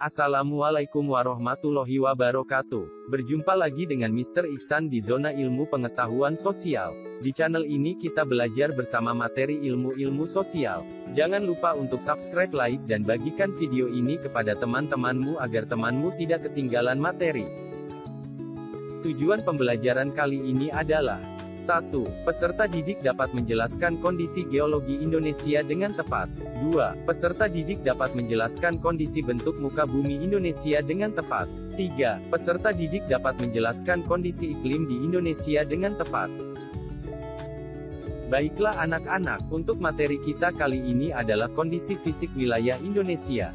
Assalamualaikum warahmatullahi wabarakatuh. Berjumpa lagi dengan Mr. Ihsan di Zona Ilmu Pengetahuan Sosial. Di channel ini kita belajar bersama materi ilmu-ilmu sosial. Jangan lupa untuk subscribe, like, dan bagikan video ini kepada teman-temanmu agar temanmu tidak ketinggalan materi. Tujuan pembelajaran kali ini adalah 1. Peserta didik dapat menjelaskan kondisi geologi Indonesia dengan tepat. 2. Peserta didik dapat menjelaskan kondisi bentuk muka bumi Indonesia dengan tepat. 3. Peserta didik dapat menjelaskan kondisi iklim di Indonesia dengan tepat. Baiklah anak-anak, untuk materi kita kali ini adalah kondisi fisik wilayah Indonesia.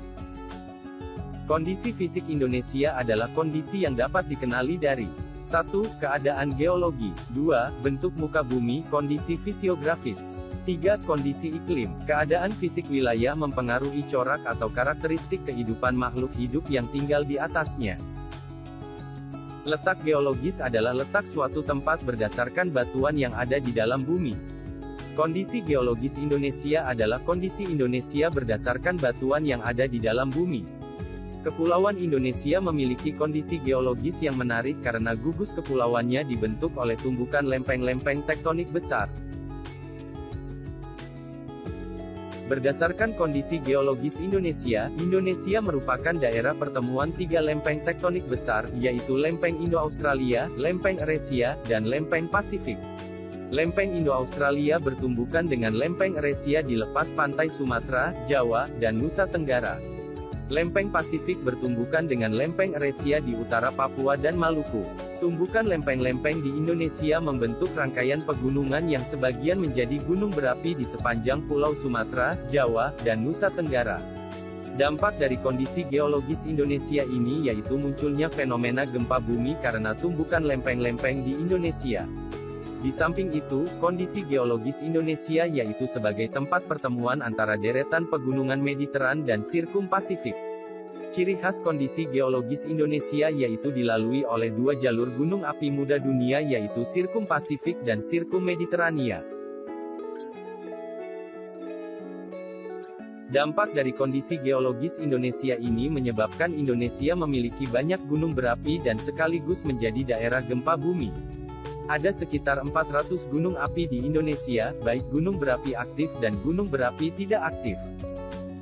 Kondisi fisik Indonesia adalah kondisi yang dapat dikenali dari 1. Keadaan geologi. 2. Bentuk muka bumi, kondisi fisiografis. 3. Kondisi iklim. Keadaan fisik wilayah mempengaruhi corak atau karakteristik kehidupan makhluk hidup yang tinggal di atasnya. Letak geologis adalah letak suatu tempat berdasarkan batuan yang ada di dalam bumi. Kondisi geologis Indonesia adalah kondisi Indonesia berdasarkan batuan yang ada di dalam bumi. Kepulauan Indonesia memiliki kondisi geologis yang menarik karena gugus kepulauannya dibentuk oleh tumbukan lempeng-lempeng tektonik besar. Berdasarkan kondisi geologis Indonesia, Indonesia merupakan daerah pertemuan tiga lempeng tektonik besar, yaitu lempeng Indo-Australia, lempeng Eurasia, dan lempeng Pasifik. Lempeng Indo-Australia bertumbukan dengan lempeng Eurasia di lepas pantai Sumatera, Jawa, dan Nusa Tenggara. Lempeng Pasifik bertumbukan dengan lempeng Eurasia di utara Papua dan Maluku. Tumbukan lempeng-lempeng di Indonesia membentuk rangkaian pegunungan yang sebagian menjadi gunung berapi di sepanjang Pulau Sumatera, Jawa, dan Nusa Tenggara. Dampak dari kondisi geologis Indonesia ini yaitu munculnya fenomena gempa bumi karena tumbukan lempeng-lempeng di Indonesia. Di samping itu, kondisi geologis Indonesia yaitu sebagai tempat pertemuan antara deretan pegunungan Mediteran dan Sirkum Pasifik. Ciri khas kondisi geologis Indonesia yaitu dilalui oleh dua jalur gunung api muda dunia yaitu Sirkum Pasifik dan Sirkum Mediterania. Dampak dari kondisi geologis Indonesia ini menyebabkan Indonesia memiliki banyak gunung berapi dan sekaligus menjadi daerah gempa bumi. Ada sekitar 400 gunung api di Indonesia, baik gunung berapi aktif dan gunung berapi tidak aktif.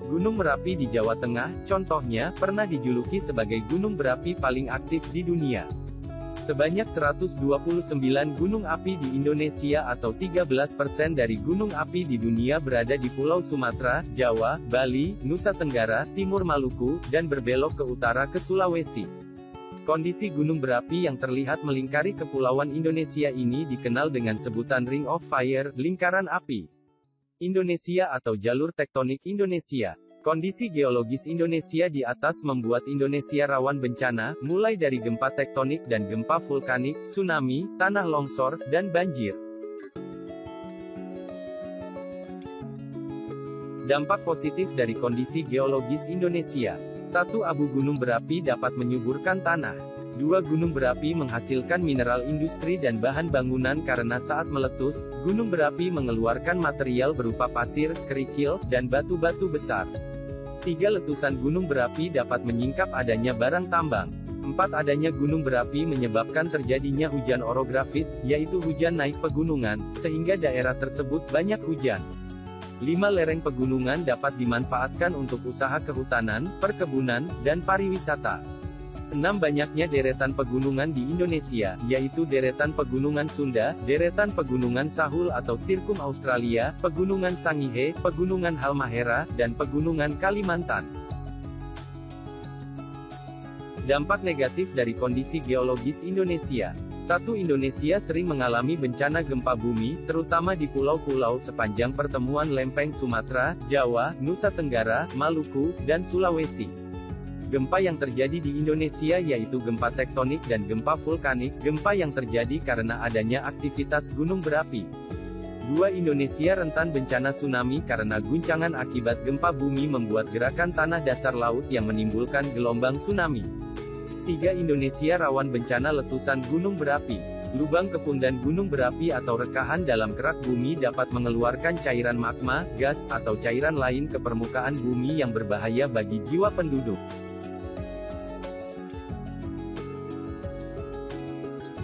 Gunung Merapi di Jawa Tengah, contohnya, pernah dijuluki sebagai gunung berapi paling aktif di dunia. Sebanyak 129 gunung api di Indonesia atau 13% dari gunung api di dunia berada di Pulau Sumatera, Jawa, Bali, Nusa Tenggara, Timur Maluku, dan berbelok ke utara ke Sulawesi. Kondisi gunung berapi yang terlihat melingkari kepulauan Indonesia ini dikenal dengan sebutan Ring of Fire, lingkaran api Indonesia atau jalur tektonik Indonesia. Kondisi geologis Indonesia di atas membuat Indonesia rawan bencana, mulai dari gempa tektonik dan gempa vulkanik, tsunami, tanah longsor, dan banjir. Dampak positif dari kondisi geologis Indonesia. 1. Abu gunung berapi dapat menyuburkan tanah. 2. Gunung berapi menghasilkan mineral industri dan bahan bangunan karena saat meletus, gunung berapi mengeluarkan material berupa pasir, kerikil, dan batu-batu besar. 3. Letusan gunung berapi dapat menyingkap adanya barang tambang. 4. Adanya gunung berapi menyebabkan terjadinya hujan orografis, yaitu hujan naik pegunungan, sehingga daerah tersebut banyak hujan. 5. Lereng pegunungan dapat dimanfaatkan untuk usaha kehutanan, perkebunan, dan pariwisata. 6. Banyaknya deretan pegunungan di Indonesia, yaitu deretan pegunungan Sunda, deretan pegunungan Sahul atau Sirkum Australia, pegunungan Sangihe, pegunungan Halmahera, dan pegunungan Kalimantan. Dampak negatif dari kondisi geologis Indonesia. 1. Indonesia sering mengalami bencana gempa bumi, terutama di pulau-pulau sepanjang pertemuan lempeng Sumatera, Jawa, Nusa Tenggara, Maluku, dan Sulawesi. Gempa yang terjadi di Indonesia yaitu gempa tektonik dan gempa vulkanik, gempa yang terjadi karena adanya aktivitas gunung berapi. 2. Indonesia rentan bencana tsunami karena guncangan akibat gempa bumi membuat gerakan tanah dasar laut yang menimbulkan gelombang tsunami. 3. Indonesia rawan bencana letusan gunung berapi. Lubang kepundan gunung berapi atau rekahan dalam kerak bumi dapat mengeluarkan cairan magma, gas, atau cairan lain ke permukaan bumi yang berbahaya bagi jiwa penduduk.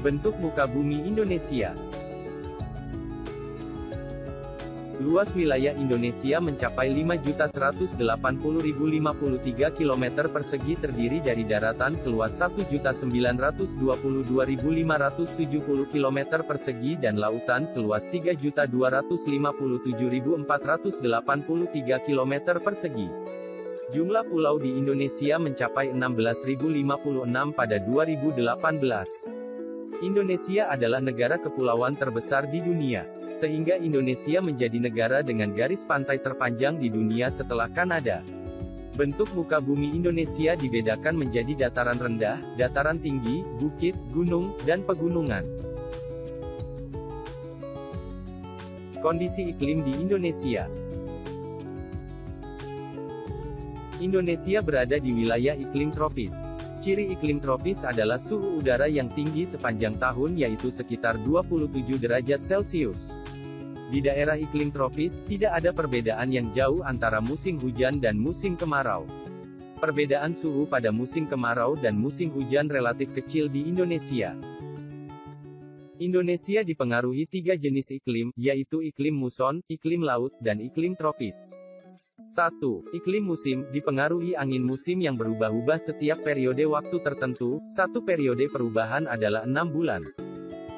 Bentuk muka bumi Indonesia. Luas wilayah Indonesia mencapai 5.180.053 km persegi terdiri dari daratan seluas 1.922.570 km persegi dan lautan seluas 3.257.483 km persegi. Jumlah pulau di Indonesia mencapai 16.056 pada 2018. Indonesia adalah negara kepulauan terbesar di dunia, sehingga Indonesia menjadi negara dengan garis pantai terpanjang di dunia setelah Kanada. Bentuk muka bumi Indonesia dibedakan menjadi dataran rendah, dataran tinggi, bukit, gunung, dan pegunungan. Kondisi iklim di Indonesia. Indonesia berada di wilayah iklim tropis. Ciri iklim tropis adalah suhu udara yang tinggi sepanjang tahun yaitu sekitar 27 derajat Celcius. Di daerah iklim tropis, tidak ada perbedaan yang jauh antara musim hujan dan musim kemarau. Perbedaan suhu pada musim kemarau dan musim hujan relatif kecil di Indonesia. Indonesia dipengaruhi 3 jenis iklim, yaitu iklim muson, iklim laut, dan iklim tropis. 1. Iklim musim, dipengaruhi angin musim yang berubah-ubah setiap periode waktu tertentu, satu periode perubahan adalah 6 bulan.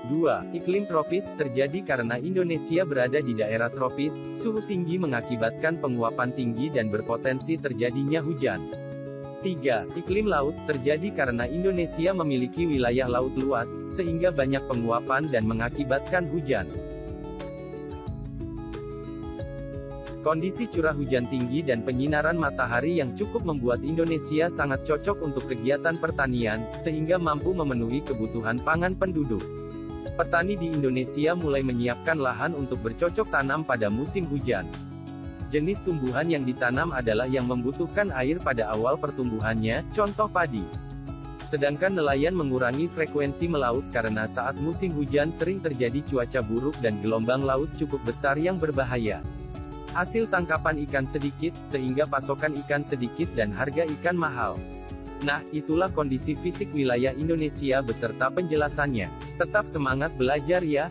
2. Iklim tropis, terjadi karena Indonesia berada di daerah tropis, suhu tinggi mengakibatkan penguapan tinggi dan berpotensi terjadinya hujan. 3. Iklim laut, terjadi karena Indonesia memiliki wilayah laut luas, sehingga banyak penguapan dan mengakibatkan hujan. Kondisi curah hujan tinggi dan penyinaran matahari yang cukup membuat Indonesia sangat cocok untuk kegiatan pertanian, sehingga mampu memenuhi kebutuhan pangan penduduk. Petani di Indonesia mulai menyiapkan lahan untuk bercocok tanam pada musim hujan. Jenis tumbuhan yang ditanam adalah yang membutuhkan air pada awal pertumbuhannya, contoh padi. Sedangkan nelayan mengurangi frekuensi melaut karena saat musim hujan sering terjadi cuaca buruk dan gelombang laut cukup besar yang berbahaya. Hasil tangkapan ikan sedikit, sehingga pasokan ikan sedikit dan harga ikan mahal. Nah, itulah kondisi fisik wilayah Indonesia beserta penjelasannya. Tetap semangat belajar ya!